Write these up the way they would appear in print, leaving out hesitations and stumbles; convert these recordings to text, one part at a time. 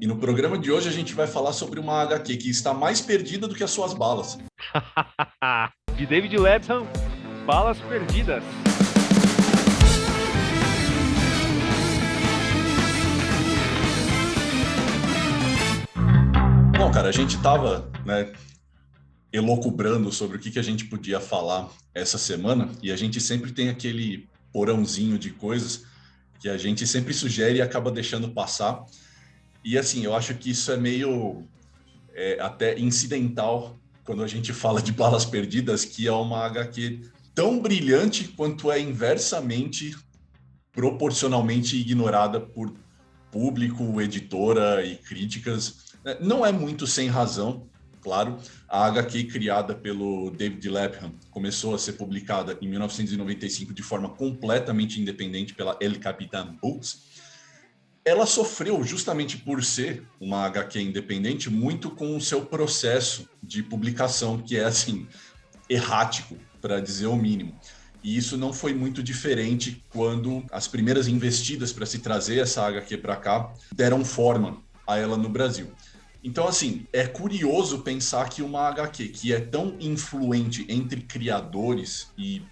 E no programa de hoje a gente vai falar sobre uma HQ que está mais perdida do que as suas balas. De David Lapham, Balas Perdidas. Bom, cara, a gente estava, elocubrando sobre o que a gente podia falar essa semana, e a gente sempre tem aquele porãozinho de coisas que a gente sempre sugere e acaba deixando passar. E assim, eu acho que isso é meio até incidental quando a gente fala de Balas Perdidas, que é uma HQ tão brilhante quanto é inversamente, proporcionalmente ignorada por público, editora e críticas. Não é muito sem razão, claro. A HQ criada pelo David Lapham começou a ser publicada em 1995 de forma completamente independente pela El Capitan Books. Ela sofreu, justamente por ser uma HQ independente, muito com o seu processo de publicação, que é, assim, errático, para dizer o mínimo. E isso não foi muito diferente quando as primeiras investidas para se trazer essa HQ para cá deram forma a ela no Brasil. Então, assim, é curioso pensar que uma HQ que é tão influente entre criadores e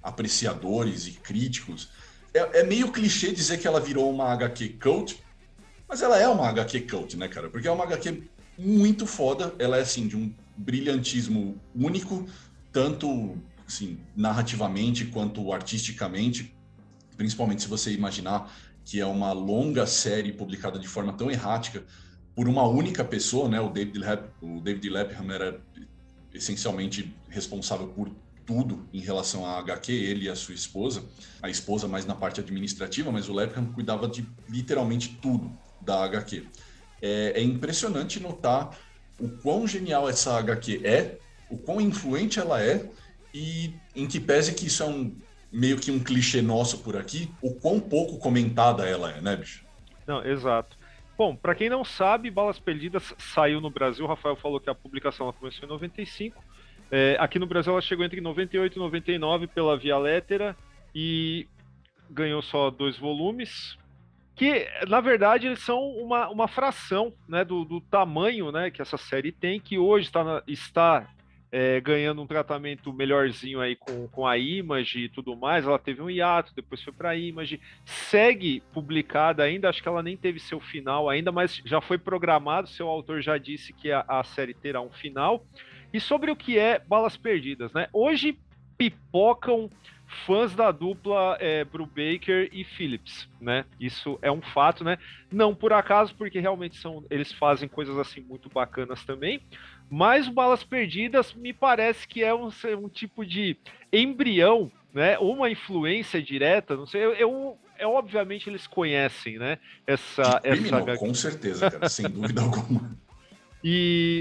apreciadores e críticos, é meio clichê dizer que ela virou uma HQ cult, mas ela é uma HQ cult, né, cara? Porque é uma HQ muito foda, ela é, assim, de um brilhantismo único, tanto, assim, narrativamente quanto artisticamente, principalmente se você imaginar que é uma longa série publicada de forma tão errática por uma única pessoa, né? O David Lapham era essencialmente responsável por tudo em relação à HQ, ele e a sua esposa, a esposa mais na parte administrativa, mas o Lapham cuidava de literalmente tudo da HQ. É impressionante notar o quão genial essa HQ é, o quão influente ela é, e em que pese que isso é meio que um clichê nosso por aqui, o quão pouco comentada ela é, né, bicho? Não, exato. Bom, para quem não sabe, Balas Perdidas saiu no Brasil. O Rafael falou que a publicação ela começou em 95. Aqui no Brasil ela chegou entre 98 e 99 pela Via Lettera e ganhou só 2 volumes, que na verdade eles são uma fração, né, do tamanho, né, que essa série tem, que hoje está ganhando um tratamento melhorzinho aí com a Image e tudo mais. Ela teve um hiato, depois foi para a Image, segue publicada ainda, acho que ela nem teve seu final ainda, mas já foi programado, seu autor já disse que a série terá um final. E sobre o que é Balas Perdidas, né? Hoje pipocam fãs da dupla Brubaker e Phillips, né? Isso é um fato, né? Não por acaso, porque realmente eles fazem coisas assim muito bacanas também. Mas o Balas Perdidas me parece que é um tipo de embrião, né? Ou uma influência direta, não sei. Obviamente eles conhecem, né? De Criminal, com certeza, cara, sem dúvida alguma.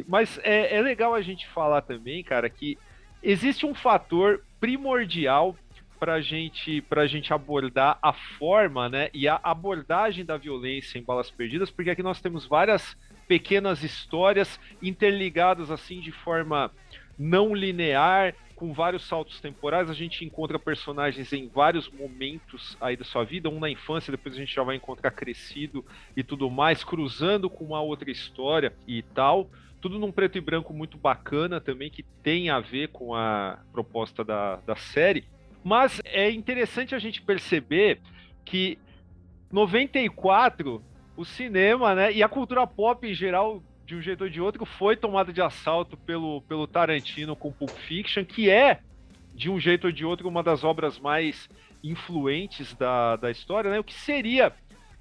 Mas é legal a gente falar também, cara, que existe um fator primordial para a gente abordar a forma, né, e a abordagem da violência em Balas Perdidas, porque aqui nós temos várias pequenas histórias interligadas assim de forma não linear, com vários saltos temporais. A gente encontra personagens em vários momentos aí da sua vida, um na infância, depois a gente já vai encontrar crescido e tudo mais, cruzando com uma outra história e tal. Tudo num preto e branco muito bacana também, que tem a ver com a proposta da série. Mas é interessante a gente perceber que 94, o cinema, né, e a cultura pop em geral, de um jeito ou de outro, foi tomada de assalto pelo Tarantino com Pulp Fiction, que é, de um jeito ou de outro, uma das obras mais influentes da história, né? O que seria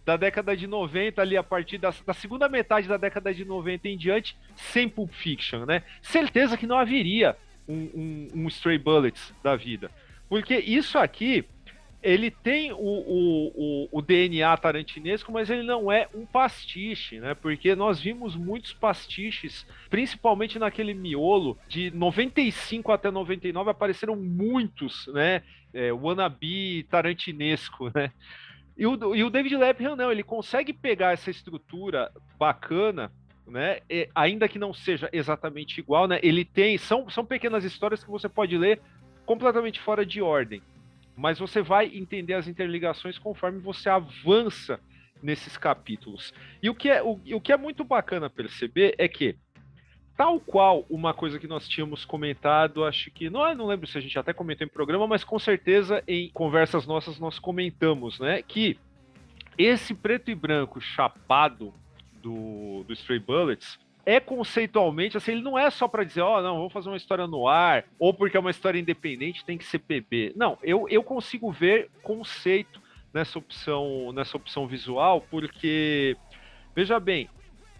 da década de 90, ali a partir da segunda metade da década de 90 em diante, sem Pulp Fiction, né? Certeza que não haveria um Stray Bullets da vida. Porque isso aqui, ele tem o DNA tarantinesco, mas ele não é um pastiche, né? Porque nós vimos muitos pastiches, principalmente naquele miolo de 95 até 99, apareceram muitos, né? Wannabe tarantinesco, né? E o David Lapham não, ele consegue pegar essa estrutura bacana, né? Ainda que não seja exatamente igual, né? Ele tem, são pequenas histórias que você pode ler completamente fora de ordem, mas você vai entender as interligações conforme você avança nesses capítulos. E o que é muito bacana perceber é que, tal qual uma coisa que nós tínhamos comentado, acho que, não lembro se a gente até comentou em programa, mas com certeza em conversas nossas nós comentamos, né, que esse preto e branco chapado do Stray Bullets é conceitualmente, assim, ele não é só para dizer, não, vamos fazer uma história no ar, ou porque é uma história independente tem que ser PB. Não, eu consigo ver conceito nessa opção visual, porque, veja bem,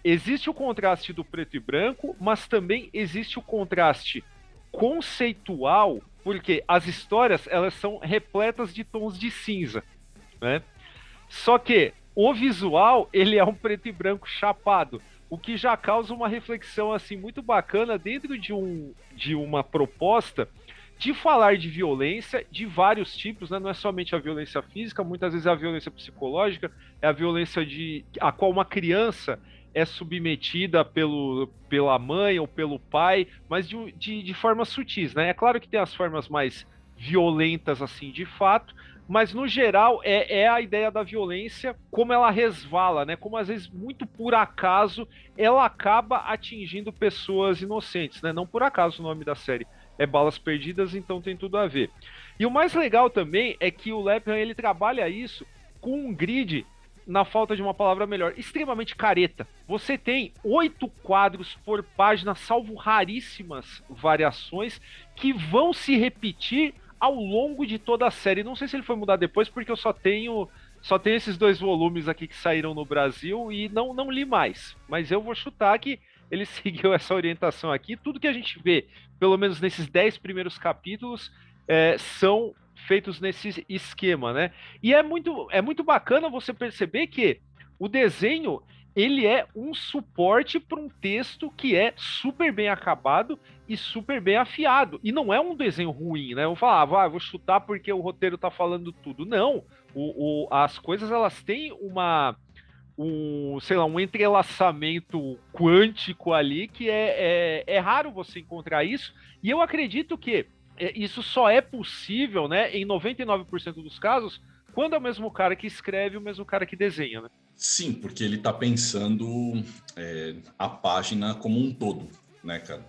existe o contraste do preto e branco, mas também existe o contraste conceitual, porque as histórias, elas são repletas de tons de cinza, né? Só que o visual, ele é um preto e branco chapado, o que já causa uma reflexão assim muito bacana dentro de uma proposta de falar de violência de vários tipos, né? Não é somente a violência física, muitas vezes é a violência psicológica, é a violência a qual uma criança é submetida pela mãe ou pelo pai, mas de formas sutis, né? É claro que tem as formas mais violentas, assim, de fato, mas no geral é a ideia da violência, como ela resvala, né? Como às vezes, muito por acaso, ela acaba atingindo pessoas inocentes, né? Não por acaso o nome da série é Balas Perdidas, então tem tudo a ver. E o mais legal também é que o Lepman, ele trabalha isso com um grid, na falta de uma palavra melhor, extremamente careta. Você tem 8 quadros por página, salvo raríssimas variações, que vão se repetir ao longo de toda a série. Não sei se ele foi mudar depois, porque eu só tenho esses 2 volumes aqui que saíram no Brasil e não li mais. Mas eu vou chutar que ele seguiu essa orientação aqui. Tudo que a gente vê, pelo menos nesses 10 primeiros capítulos, são feitos nesse esquema, né? E é muito bacana você perceber que o desenho, ele é um suporte para um texto que é super bem acabado e super bem afiado. E não é um desenho ruim, né? Eu vou falar, vou chutar porque o roteiro tá falando tudo. Não. As coisas, elas têm um entrelaçamento quântico ali que é raro você encontrar isso. E eu acredito que isso só é possível, né, em 99% dos casos, quando é o mesmo cara que escreve, o mesmo cara que desenha, né? Sim, porque ele está pensando a página como um todo, né, cara?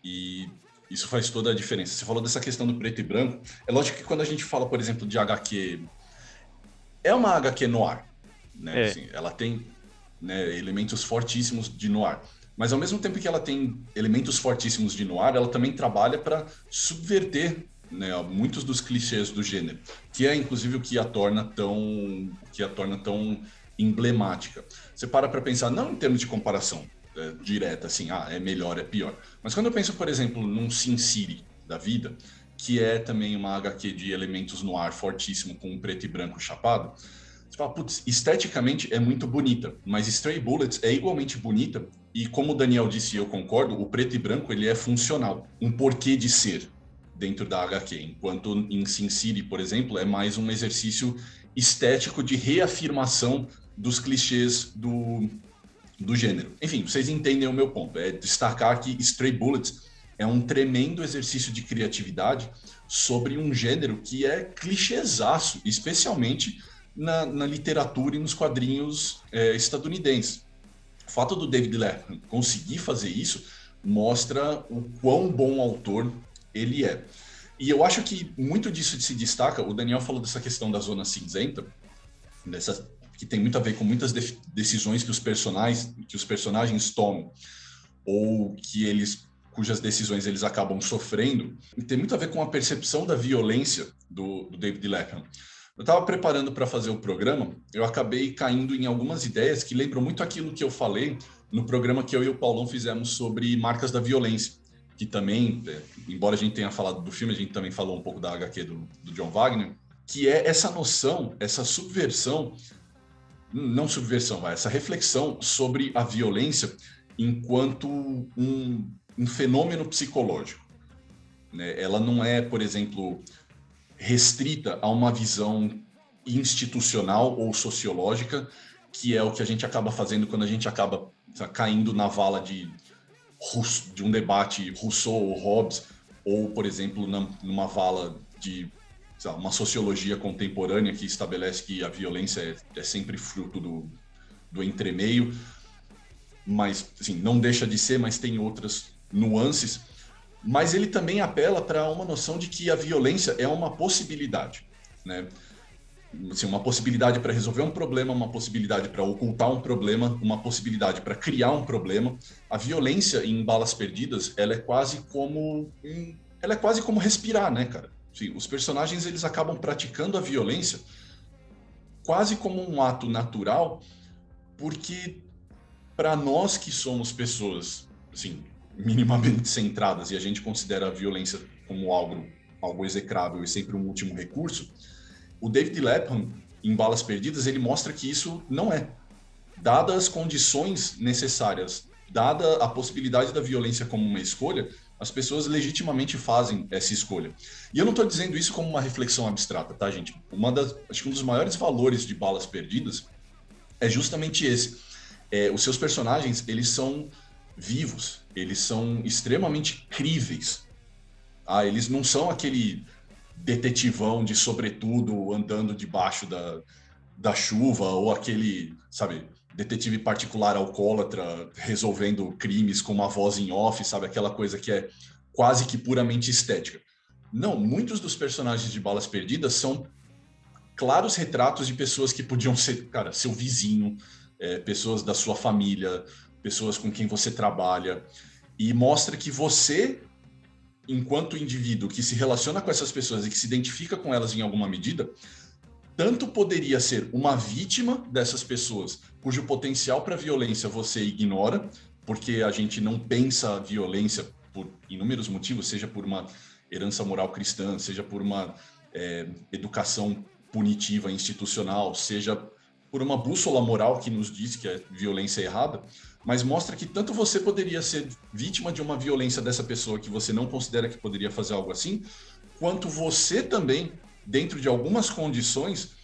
E isso faz toda a diferença. Você falou dessa questão do preto e branco. É lógico que quando a gente fala, por exemplo, de HQ, é uma HQ noir, né? Assim, ela tem, né, elementos fortíssimos de noir. Mas ao mesmo tempo que ela tem elementos fortíssimos de noir, ela também trabalha para subverter, né, muitos dos clichês do gênero, que é inclusive o que a torna tão emblemática. Você para pensar, não em termos de comparação direta, assim, é melhor, é pior. Mas quando eu penso, por exemplo, num Sin City da vida, que é também uma HQ de elementos noir fortíssimo, com um preto e branco chapado, você fala, putz, esteticamente é muito bonita, mas Stray Bullets é igualmente bonita, e como o Daniel disse e eu concordo, o preto e branco ele é funcional, um porquê de ser dentro da HQ, enquanto em Sin City, por exemplo, é mais um exercício estético de reafirmação dos clichês do gênero. Enfim, vocês entendem o meu ponto, é destacar que Stray Bullets é um tremendo exercício de criatividade sobre um gênero que é clichêzaço, especialmente na literatura e nos quadrinhos estadunidenses. O fato do David Lapham conseguir fazer isso mostra o quão bom autor ele é. E eu acho que muito disso se destaca, o Daniel falou dessa questão da zona cinzenta, que tem muito a ver com muitas decisões que os personagens tomam, ou cujas decisões eles acabam sofrendo, e tem muito a ver com a percepção da violência do David Lapham. Eu estava preparando para fazer o programa, eu acabei caindo em algumas ideias que lembram muito aquilo que eu falei no programa que eu e o Paulão fizemos sobre marcas da violência, que também, embora a gente tenha falado do filme, a gente também falou um pouco da HQ do John Wagner, que é essa noção, essa essa reflexão sobre a violência enquanto um fenômeno psicológico, né? Ela não é, por exemplo, restrita a uma visão institucional ou sociológica, que é o que a gente acaba fazendo quando a gente acaba caindo na vala de um debate Rousseau ou Hobbes, ou, por exemplo, numa vala de sei lá, uma sociologia contemporânea que estabelece que a violência é sempre fruto do entremeio, mas assim, não deixa de ser, mas tem outras nuances. Mas ele também apela para uma noção de que a violência é uma possibilidade, né? Assim, uma possibilidade para resolver um problema, uma possibilidade para ocultar um problema, uma possibilidade para criar um problema. A violência em Balas Perdidas, ela é quase como respirar, né, cara? Assim, os personagens eles acabam praticando a violência quase como um ato natural, porque para nós que somos pessoas, assim, minimamente centradas e a gente considera a violência como algo execrável e sempre um último recurso, o David Lapham, em Balas Perdidas, ele mostra que isso não é. Dadas as condições necessárias, dada a possibilidade da violência como uma escolha, as pessoas legitimamente fazem essa escolha. E eu não estou dizendo isso como uma reflexão abstrata, tá, gente? Acho que um dos maiores valores de Balas Perdidas é justamente esse. Os seus personagens, eles são vivos, eles são extremamente críveis. Eles não são aquele detetivão de sobretudo andando debaixo da chuva, ou aquele, sabe, detetive particular alcoólatra resolvendo crimes com uma voz em off, sabe, aquela coisa que é quase que puramente estética. Não, muitos dos personagens de Balas Perdidas são claros retratos de pessoas que podiam ser, cara, seu vizinho, pessoas da sua família, pessoas com quem você trabalha, e mostra que você, enquanto indivíduo que se relaciona com essas pessoas e que se identifica com elas em alguma medida, tanto poderia ser uma vítima dessas pessoas, cujo potencial para violência você ignora, porque a gente não pensa a violência por inúmeros motivos, seja por uma herança moral cristã, seja por uma educação punitiva institucional, seja por uma bússola moral que nos diz que a violência é errada, mas mostra que tanto você poderia ser vítima de uma violência dessa pessoa que você não considera que poderia fazer algo assim, quanto você também, dentro de algumas condições,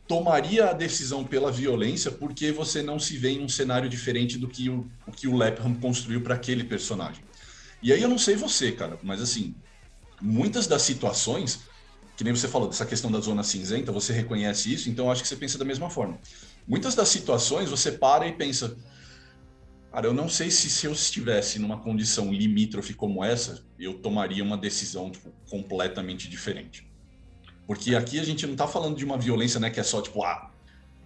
tomaria a decisão pela violência porque você não se vê em um cenário diferente do que o Lapham construiu para aquele personagem. E aí eu não sei você, cara, mas assim, muitas das situações, que nem você falou dessa questão da zona cinzenta, você reconhece isso, então eu acho que você pensa da mesma forma. Muitas das situações você para e pensa, cara, eu não sei se eu estivesse numa condição limítrofe como essa, eu tomaria uma decisão completamente diferente. Porque aqui a gente não está falando de uma violência, né, que é só tipo,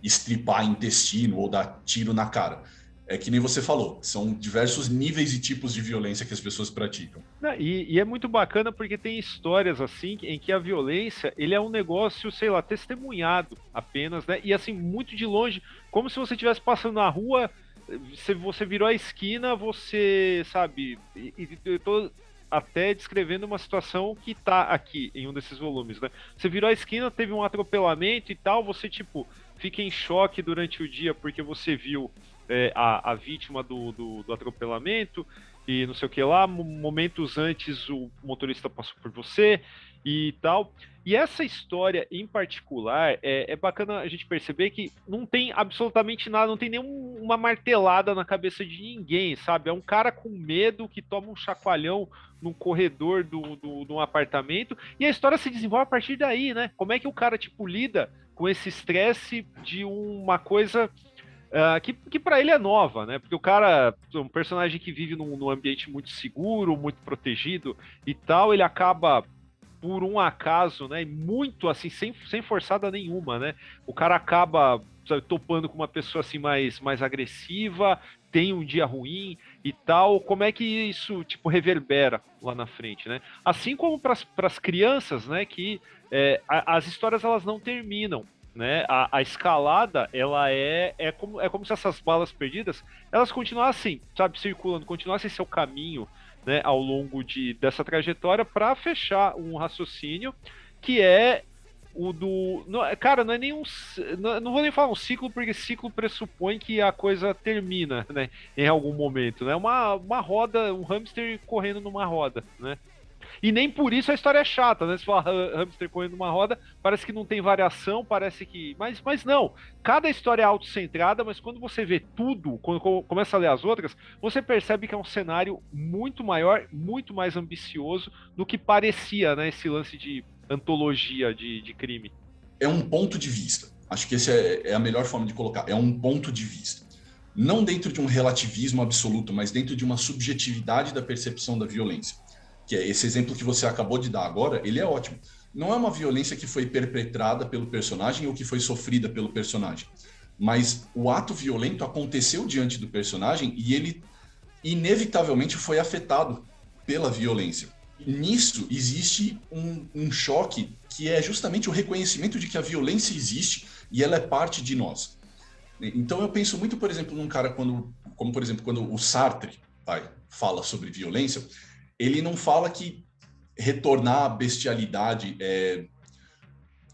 estripar intestino ou dar tiro na cara. É que nem você falou, são diversos níveis e tipos de violência que as pessoas praticam. E é muito bacana porque tem histórias assim em que a violência ele é um negócio, sei lá, testemunhado apenas, né? E assim, muito de longe, como se você estivesse passando na rua, você virou a esquina, você, sabe, eu tô até descrevendo uma situação que tá aqui em um desses volumes, né? Você virou a esquina, teve um atropelamento e tal, você, tipo, fica em choque durante o dia porque você viu a vítima do atropelamento e não sei o que lá, momentos antes o motorista passou por você e tal. E essa história em particular é bacana a gente perceber que não tem absolutamente nada, não tem nenhuma martelada na cabeça de ninguém, sabe? É um cara com medo que toma um chacoalhão no corredor de um apartamento e a história se desenvolve a partir daí, né? Como é que o cara, tipo, lida com esse estresse de uma coisa que para ele é nova, né? Porque o cara, um personagem que vive num ambiente muito seguro, muito protegido e tal, ele acaba por um acaso, né? Muito assim, sem forçada nenhuma, né? O cara acaba, sabe, topando com uma pessoa assim mais agressiva, tem um dia ruim e tal. Como é que isso tipo reverbera lá na frente, né? Assim como para as crianças, né? Que as histórias elas não terminam. Né? A escalada ela é como se essas balas perdidas elas continuassem, sabe, circulando, continuassem seu caminho, né, ao longo dessa trajetória para fechar um raciocínio que é o do. Não, cara, não é nenhum. Não vou nem falar um ciclo, porque ciclo pressupõe que a coisa termina, né? Em algum momento, né? Uma roda, um hamster correndo numa roda, né? E nem por isso a história é chata, né? Se falar hamster correndo numa roda, parece que não tem variação, parece que. Mas não. Cada história é autocentrada, mas quando você vê tudo, quando começa a ler as outras, você percebe que é um cenário muito maior, muito mais ambicioso do que parecia, né? Esse lance de antologia de crime? É um ponto de vista. Acho que essa é a melhor forma de colocar. É um ponto de vista. Não dentro de um relativismo absoluto, mas dentro de uma subjetividade da percepção da violência. Que é esse exemplo que você acabou de dar agora, ele é ótimo. Não é uma violência que foi perpetrada pelo personagem ou que foi sofrida pelo personagem. Mas o ato violento aconteceu diante do personagem e ele inevitavelmente foi afetado pela violência. Nisso existe um choque que é justamente o reconhecimento de que a violência existe e ela é parte de nós. Então eu penso muito, por exemplo, num cara como por exemplo, quando o Sartre fala sobre violência, ele não fala que retornar à bestialidade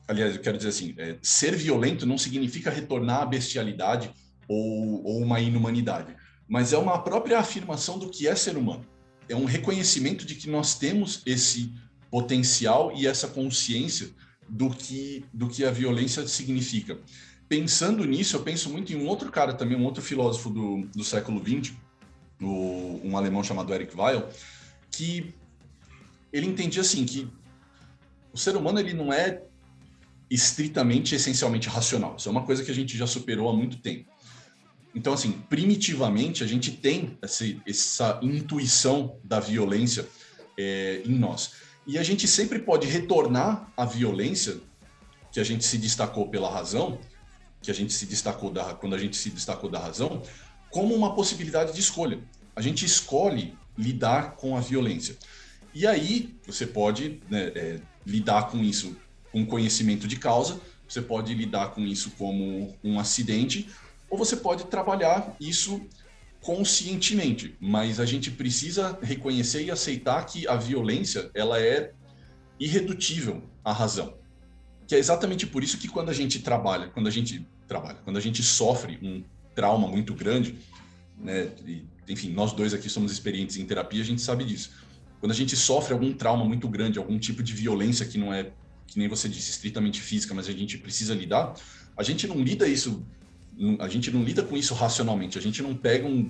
aliás, eu quero dizer assim, ser violento não significa retornar à bestialidade ou uma inumanidade, mas é uma própria afirmação do que é ser humano. É um reconhecimento de que nós temos esse potencial e essa consciência do que a violência significa. Pensando nisso, eu penso muito em um outro cara também, um outro filósofo do século XX, um alemão chamado Eric Weil, que ele entendia assim, que o ser humano ele não é estritamente, essencialmente racional. Isso é uma coisa que a gente já superou há muito tempo. Então, assim, primitivamente, a gente tem essa intuição da violência em nós. E a gente sempre pode retornar à violência, que a gente se destacou pela razão, que a gente se destacou quando a gente se destacou da razão, como uma possibilidade de escolha. A gente escolhe lidar com a violência. E aí, você pode lidar com isso com conhecimento de causa, você pode lidar com isso como um acidente, ou você pode trabalhar isso conscientemente, mas a gente precisa reconhecer e aceitar que a violência ela é irredutível à razão. Que é exatamente por isso que quando a gente sofre um trauma muito grande, né, enfim, nós dois aqui somos experientes em terapia, a gente sabe disso. Quando a gente sofre algum trauma muito grande, algum tipo de violência que não é, que nem você disse, estritamente física, mas a gente precisa lidar, a gente não lida com isso racionalmente, a gente não pega um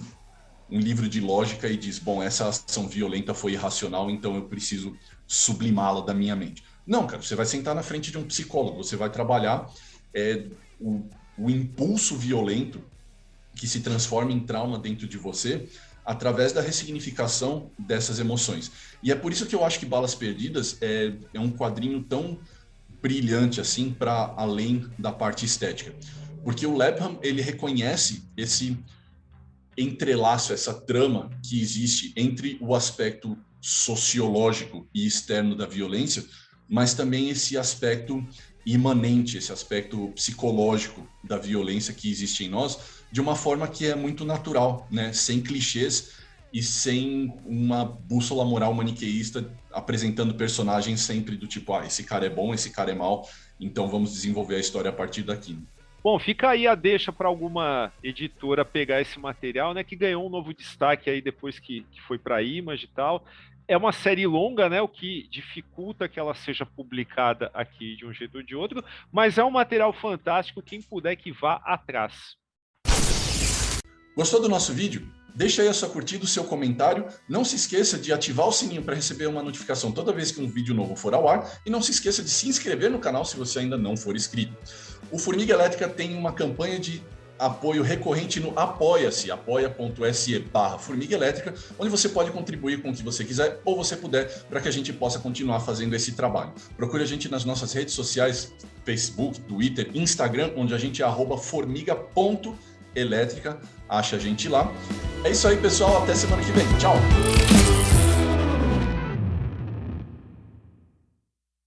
livro de lógica e diz, bom, essa ação violenta foi irracional, então eu preciso sublimá-la da minha mente. Não, cara, você vai sentar na frente de um psicólogo, você vai trabalhar o impulso violento que se transforma em trauma dentro de você através da ressignificação dessas emoções. E é por isso que eu acho que Balas Perdidas é um quadrinho tão brilhante assim para além da parte estética. Porque o Lapham, ele reconhece esse entrelaço, essa trama que existe entre o aspecto sociológico e externo da violência, mas também esse aspecto imanente, esse aspecto psicológico da violência que existe em nós, de uma forma que é muito natural, né? Sem clichês e sem uma bússola moral maniqueísta apresentando personagens sempre do tipo, esse cara é bom, esse cara é mau, então vamos desenvolver a história a partir daqui. Bom, fica aí a deixa para alguma editora pegar esse material, né? Que ganhou um novo destaque aí depois que foi para a Image e tal. É uma série longa, né? O que dificulta que ela seja publicada aqui de um jeito ou de outro, mas é um material fantástico. Quem puder que vá atrás. Gostou do nosso vídeo? Deixa aí a sua curtida, o seu comentário. Não se esqueça de ativar o sininho para receber uma notificação toda vez que um vídeo novo for ao ar. E não se esqueça de se inscrever no canal se você ainda não for inscrito. O Formiga Elétrica tem uma campanha de apoio recorrente no Apoia-se, apoia.se/Formiga Elétrica, onde você pode contribuir com o que você quiser ou você puder, para que a gente possa continuar fazendo esse trabalho. Procure a gente nas nossas redes sociais, Facebook, Twitter, Instagram, onde a gente é @formiga.elétrica. Acha a gente lá. É isso aí, pessoal. Até semana que vem. Tchau!